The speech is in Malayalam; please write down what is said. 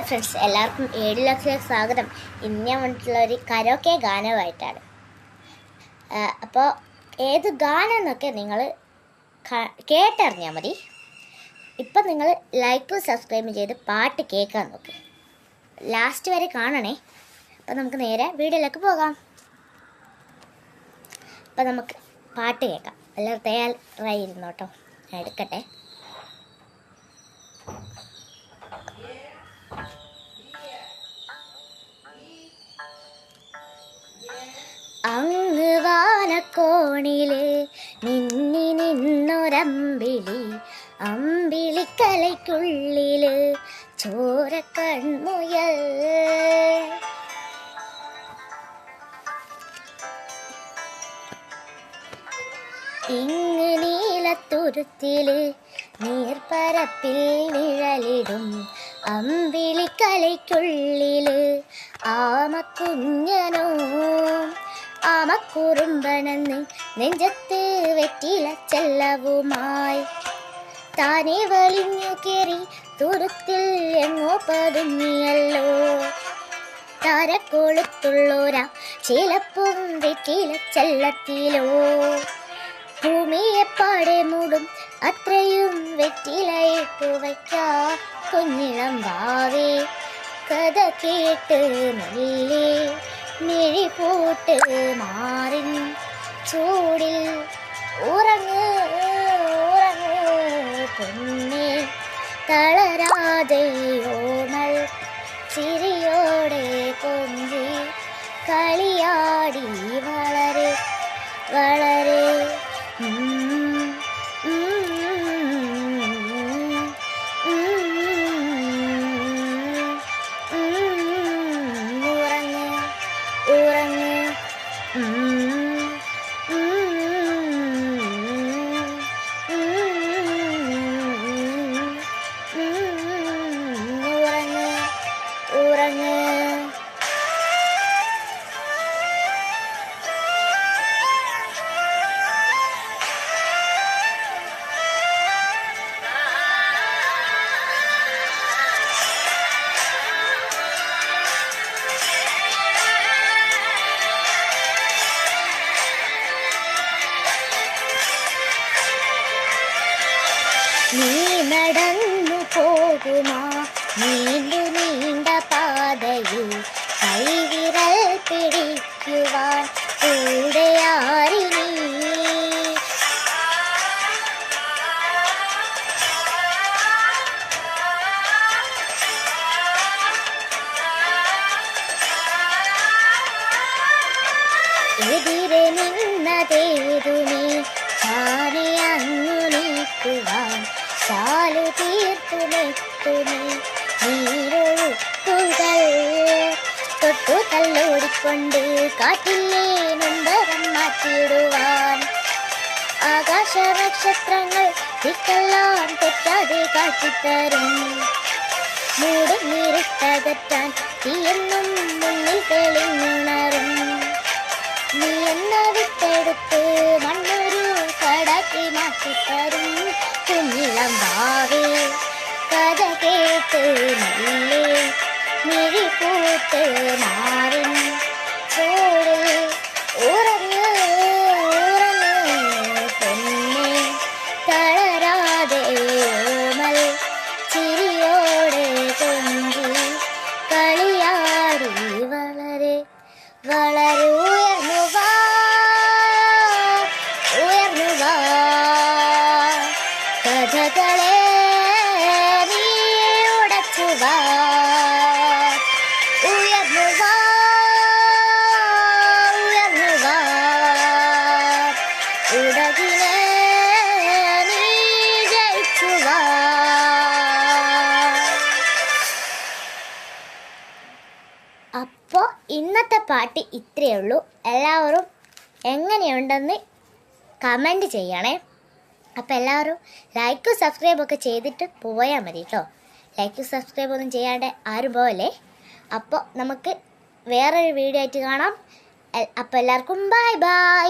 ഹലോ ഫ്രണ്ട്സ്, എല്ലാവർക്കും 7 ലക്ഷത്തിലേക്ക് സ്വാഗതം. ഇന്ന് ഞാൻ വന്നിട്ടുള്ള ഒരു കരോക്കെ ഗാനമായിട്ടാണ്. അപ്പോൾ ഏത് ഗാനം എന്നൊക്കെ നിങ്ങൾ കേട്ടറിഞ്ഞാൽ മതി. ഇപ്പം നിങ്ങൾ ലൈക്കും സബ്സ്ക്രൈബും ചെയ്ത് പാട്ട് കേൾക്കാൻ നോക്ക്. ലാസ്റ്റ് വരെ കാണണേ. അപ്പം നമുക്ക് നേരെ വീഡിയോയിലേക്ക് പോകാം. അപ്പം നമുക്ക് പാട്ട് കേൾക്കാം. എല്ലാവരും തയ്യാറായിരുന്നു കേട്ടോ. ഞാൻ എടുക്കട്ടെ. അങ്ങ് വാനക്കോണില് നിന്നി നിന്നൊരമ്പിളി, അമ്പിളിക്കലയ്ക്കുള്ളില് ചോരക്കൺമുയൽ. ഇങ്ങ് നീലത്തുരുത്തില് നീർപ്പരപ്പിൽ നിഴലിടും അമ്പിളിക്കലയ്ക്കുള്ളില് ആമക്കുഞ്ഞനോ ആമക്കുറുമ്പണെന്ന് നെഞ്ചത്ത് വെറ്റില ചെല്ലവുമായി താനെ വലിഞ്ഞു കയറി തുരുത്തിൽ എങ്ങോ പതുങ്ങിയല്ലോ. താരക്കൊളുത്തുള്ളോരാ ചിലപ്പും വെറ്റില ചെല്ലത്തിലോ. ഭൂമിയെ പാടെ മൂടും അത്രയും വെറ്റിലയിട്ടു വയ്ക്കാ കുഞ്ഞിളം വാവേ. കഥ കേട്ട് മെല്ലെ മിഴിപൂട്ട് മാറിൻ ചൂടിൽ ഉറങ്ങ് ഉറങ്ങ് പൊന്നേ. തളരാതെ ഓമൽ ചിരിയോടെ കൊഞ്ചി കളിയാടി വളരെ വളരെ നീ നടന്നു പോകുമാ നീണ്ടു നീണ്ട പാതയിൽ കൈവിരൽ പിടിക്കുവാൻ കൂടെയാരിനി. എതിരെ നിന്നതേതുമേ ചാരി അങ്ങു നീക്കുവാൻ ചാലു തീർത്തുമെത്തുമേ നീരൊഴുക്കുകൾ. തൊട്ടു തല്ലോടിക്കൊണ്ട് കാറ്റില്ലേ നൊമ്പരം മാറ്റിയിടുവാൻ ആകാശ നക്ഷത്രങ്ങൾ ദിക്കെല്ലാം തെറ്റാതെ കാട്ടിത്തരും. മൂടും നീരിട്ടകറ്റാൻ തീയെന്നും മുന്നിൽ തെളിഞ്ഞുണരും. നീ എന്ന വിട്ടെടുത്ത് മണ്ണൊരു കടാക്കി മാറ്റിത്തരും കുഞ്ഞിളം ഭാവേ. കഥ കേട്ട് മെല്ലെ മിഴിപൂട്ട് മാറിൻ ചൂടിൽ ഉറങ്ങ് ഉറങ്ങ് പൊന്നേ. തളരാതെ ഓമൽ ചിരിയോടെ കൊഞ്ചി കളിയാടി വളരെ വളരെ ഉയർന്നു വാ ഉയർന്നു വാ. കഥകളെ നീ ഉടച്ചു വാ ഉയർന്നു വാ ഉയർന്നു വാ. ഉടകിനെ നീ ജയിച്ചു വാ. അപ്പോൾ ഇന്നത്തെ പാട്ട് ഇത്രയേ ഉള്ളൂ. എല്ലാവരും എങ്ങനെയുണ്ടെന്ന് കമൻറ്റ് ചെയ്യണേ. അപ്പോൾ എല്ലാവരും ലൈക്കും സബ്സ്ക്രൈബൊക്കെ ചെയ്തിട്ട് പോയാൽ മതി കേട്ടോ. ലൈക്കും സബ്സ്ക്രൈബൊന്നും ചെയ്യാണ്ട് ആരും പോവല്ലേ. അപ്പോൾ നമുക്ക് വേറൊരു വീഡിയോ ആയിട്ട് കാണാം. അപ്പോൾ എല്ലാവർക്കും ബൈ ബൈ.